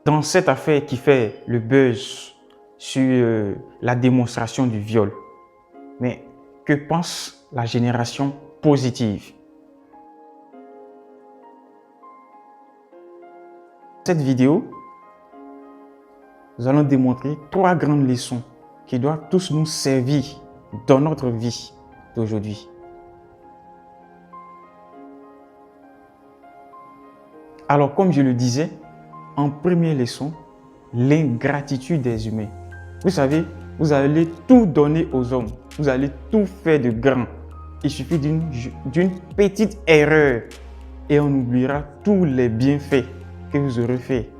Dans cette affaire qui fait le buzz sur la démonstration du viol, mais que pense la génération positive? Dans cette vidéo, nous allons démontrer 3 grandes leçons qui doivent tous nous servir dans notre vie d'aujourd'hui. Alors, comme je le disais, en première leçon, l'ingratitude des humains. Vous savez, vous allez tout donner aux hommes. Vous allez tout faire de grand. Il suffit d'une petite erreur et on oubliera tous les bienfaits que vous aurez faits.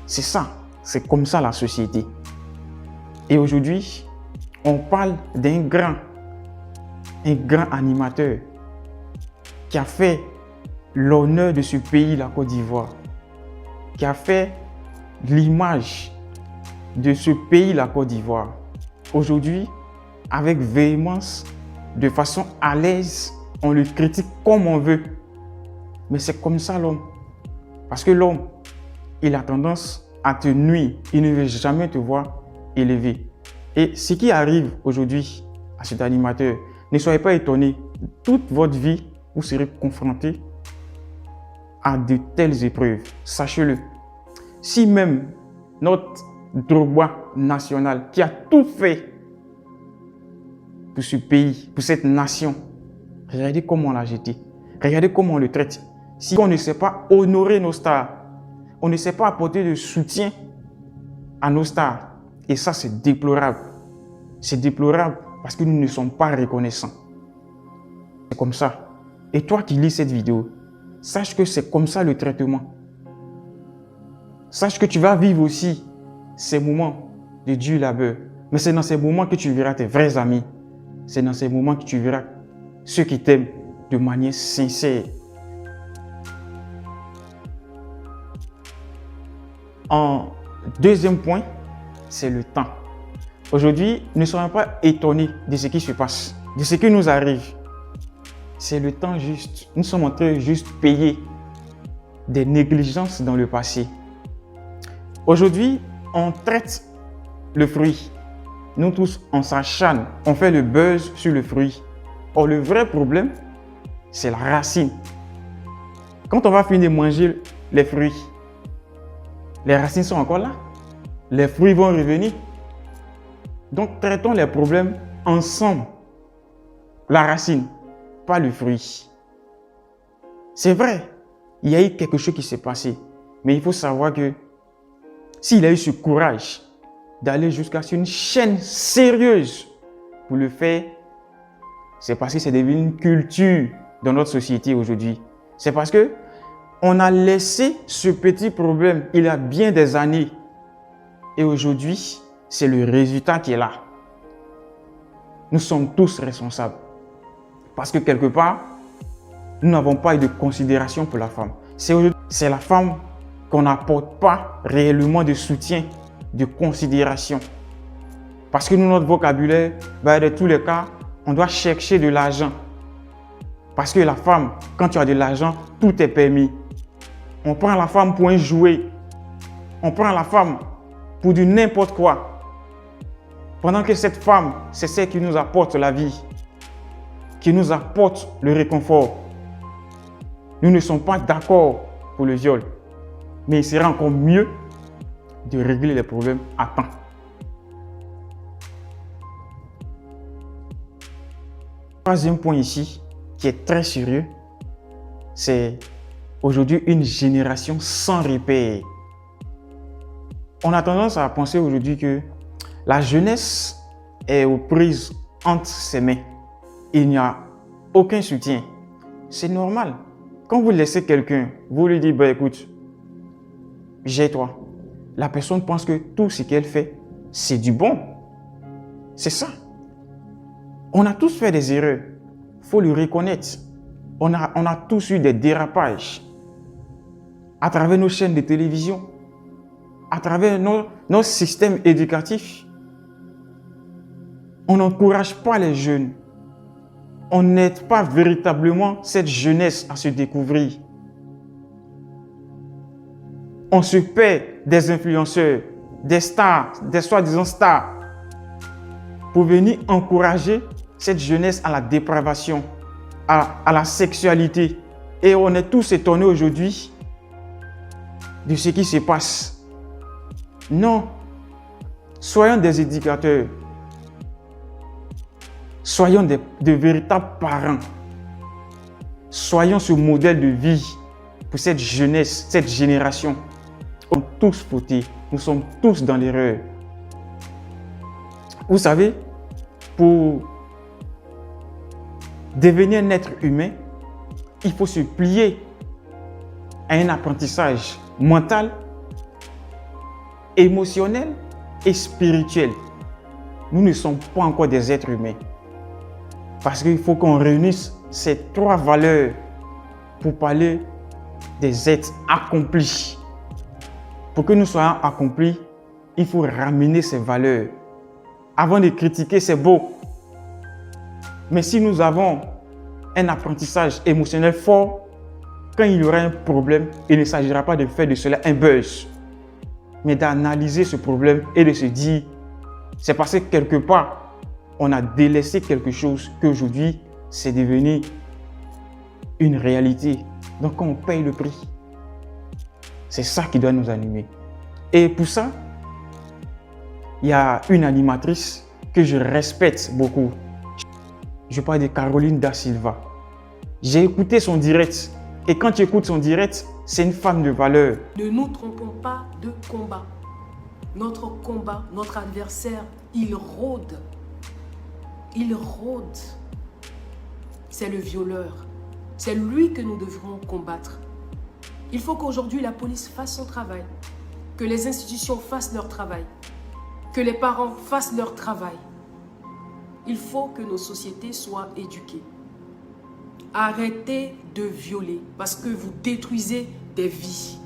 C'est ça, c'est comme ça la société. Et aujourd'hui, on parle d'un grand animateur qui a fait l'honneur de ce pays, la Côte d'Ivoire, qui a fait l'image de ce pays, la Côte d'Ivoire. Aujourd'hui, avec véhémence, de façon à l'aise, on le critique comme on veut. Mais c'est comme ça l'homme. Parce que l'homme, il a tendance à te nuire. Il ne veut jamais te voir élevé. Et ce qui arrive aujourd'hui à cet animateur, ne soyez pas étonnés. Toute votre vie, vous serez confronté à de telles épreuves. Sachez-le. Si même notre Drogba national qui a tout fait pour ce pays, pour cette nation, regardez comment on l'a jeté. Regardez comment on le traite. Si on ne sait pas honorer nos stars, on ne sait pas apporter de soutien à nos stars. Et ça, c'est déplorable. C'est déplorable parce que nous ne sommes pas reconnaissants. C'est comme ça. Et toi qui lis cette vidéo, sache que c'est comme ça le traitement. Sache que tu vas vivre aussi ces moments de dur labeur. Mais c'est dans ces moments que tu verras tes vrais amis. C'est dans ces moments que tu verras ceux qui t'aiment de manière sincère. En deuxième point, c'est le temps. Aujourd'hui, ne soyons pas étonnés de ce qui se passe, de ce qui nous arrive. C'est le temps juste. Nous sommes en train de juste payer des négligences dans le passé. Aujourd'hui, on traite le fruit. Nous tous, on s'acharne, on fait le buzz sur le fruit. Or, le vrai problème, c'est la racine. Quand on va finir de manger les fruits, les racines sont encore là. Les fruits vont revenir. Donc, traitons les problèmes ensemble. La racine, pas le fruit. C'est vrai, il y a eu quelque chose qui s'est passé. Mais il faut savoir que s'il a eu ce courage d'aller jusqu'à une chaîne sérieuse pour le faire, c'est parce que c'est devenu une culture dans notre société aujourd'hui. C'est parce que on a laissé ce petit problème il y a bien des années. Et aujourd'hui, c'est le résultat qui est là. Nous sommes tous responsables. Parce que quelque part, nous n'avons pas eu de considération pour la femme. C'est la femme qu'on n'apporte pas réellement de soutien, de considération. Parce que nous, notre vocabulaire, dans tous les cas, on doit chercher de l'argent. Parce que la femme, quand tu as de l'argent, tout est permis. On prend la femme pour un jouet. On prend la femme pour du n'importe quoi. Pendant que cette femme, c'est celle qui nous apporte la vie, qui nous apporte le réconfort. Nous ne sommes pas d'accord pour le viol. Mais il serait encore mieux de régler les problèmes à temps. Troisième point ici, qui est très sérieux, c'est aujourd'hui une génération sans repère. On a tendance à penser aujourd'hui que la jeunesse est aux prises entre ses mains. Il n'y a aucun soutien. C'est normal. Quand vous laissez quelqu'un, vous lui dites, écoute, j'ai-toi. La personne pense que tout ce qu'elle fait, c'est du bon. C'est ça. On a tous fait des erreurs. Il faut le reconnaître. On a tous eu des dérapages. À travers nos chaînes de télévision, à travers nos systèmes éducatifs. On n'encourage pas les jeunes. On n'aide pas véritablement cette jeunesse à se découvrir. on se paie des influenceurs, des stars, des soi-disant stars, pour venir encourager cette jeunesse à la dépravation, à la sexualité. Et on est tous étonnés aujourd'hui de ce qui se passe. Non, soyons des éducateurs, soyons de véritables parents, soyons ce modèle de vie pour cette jeunesse, cette génération. Nous sommes tous fautés, nous sommes tous dans l'erreur. Vous savez, pour devenir un être humain, il faut se plier à un apprentissage mental, émotionnel et spirituel. Nous ne sommes pas encore des êtres humains. Parce qu'il faut qu'on réunisse ces trois valeurs pour parler des êtres accomplis. Pour que nous soyons accomplis, il faut ramener ces valeurs. Avant de critiquer, c'est beau. Mais si nous avons un apprentissage émotionnel fort, quand il y aura un problème, il ne s'agira pas de faire de cela un buzz, mais d'analyser ce problème et de se dire, c'est parce que quelque part, on a délaissé quelque chose qu'aujourd'hui, c'est devenu une réalité. Donc, on paye le prix. C'est ça qui doit nous animer. Et pour ça, il y a une animatrice que je respecte beaucoup. Je parle de Caroline Da Silva. J'ai écouté son direct. Et quand tu écoutes son direct, c'est une femme de valeur. Ne nous trompons pas de combat. Notre combat, notre adversaire, il rôde. Il rôde. C'est le violeur. C'est lui que nous devrons combattre. Il faut qu'aujourd'hui la police fasse son travail. Que les institutions fassent leur travail. Que les parents fassent leur travail. Il faut que nos sociétés soient éduquées. Arrêtez de violer parce que vous détruisez des vies.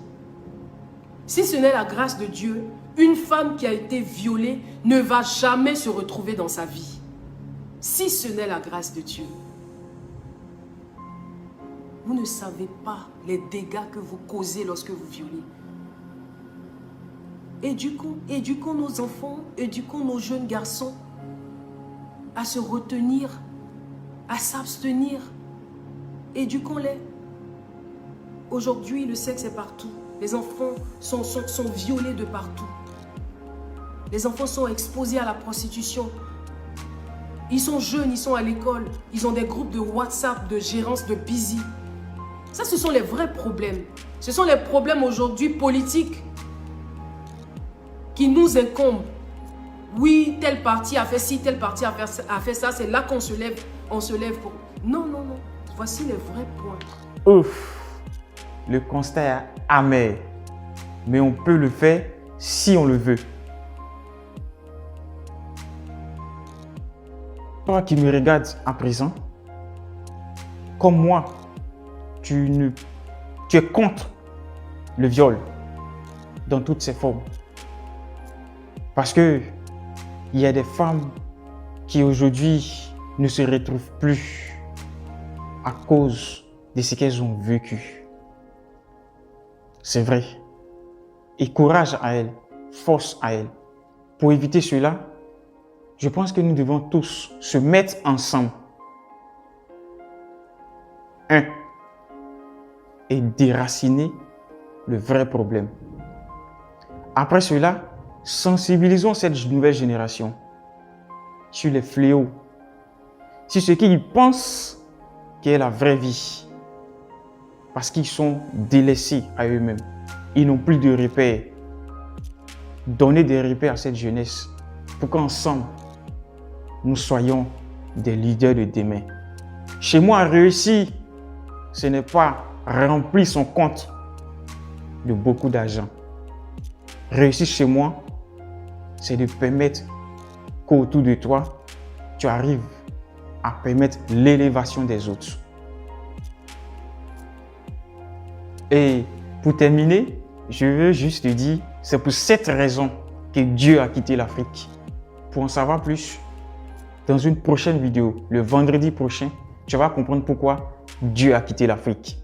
Si ce n'est la grâce de Dieu, une femme qui a été violée ne va jamais se retrouver dans sa vie. Si ce n'est la grâce de Dieu. Vous ne savez pas les dégâts que vous causez lorsque vous violez. Éduquons nos enfants, éduquons nos jeunes garçons à se retenir, à s'abstenir. Éduquons-les. Aujourd'hui, le sexe est partout. Les enfants sont violés de partout. Les enfants sont exposés à la prostitution. Ils sont jeunes, ils sont à l'école. Ils ont des groupes de WhatsApp, de gérance, de busy. Ça, ce sont les vrais problèmes. Ce sont les problèmes aujourd'hui politiques qui nous incombent. Oui, tel parti a fait ci, tel parti a fait ça. C'est là qu'on se lève. On se lève pour... Non, non, non. Voici les vrais points. Ouf, le constat est amer. Mais on peut le faire si on le veut. Toi qui me regardes à présent, comme moi, tu es contre le viol dans toutes ses formes. Parce que il y a des femmes qui aujourd'hui ne se retrouvent plus à cause de ce qu'elles ont vécu. C'est vrai. Et courage à elles, force à elles. Pour éviter cela, je pense que nous devons tous se mettre ensemble. Et déraciner le vrai problème. Après cela, sensibilisons cette nouvelle génération sur les fléaux, sur ce qu'ils pensent qu'est la vraie vie. Parce qu'ils sont délaissés à eux-mêmes. Ils n'ont plus de repères. Donnez des repères à cette jeunesse pour qu'ensemble, nous soyons des leaders de demain. Chez moi, réussir, ce n'est pas remplir son compte de beaucoup d'argent. Réussir chez moi, c'est de permettre qu'autour de toi, tu arrives à permettre l'élévation des autres. Et pour terminer, je veux juste te dire, c'est pour cette raison que Dieu a quitté l'Afrique. Pour en savoir plus, dans une prochaine vidéo, le vendredi prochain, tu vas comprendre pourquoi Dieu a quitté l'Afrique.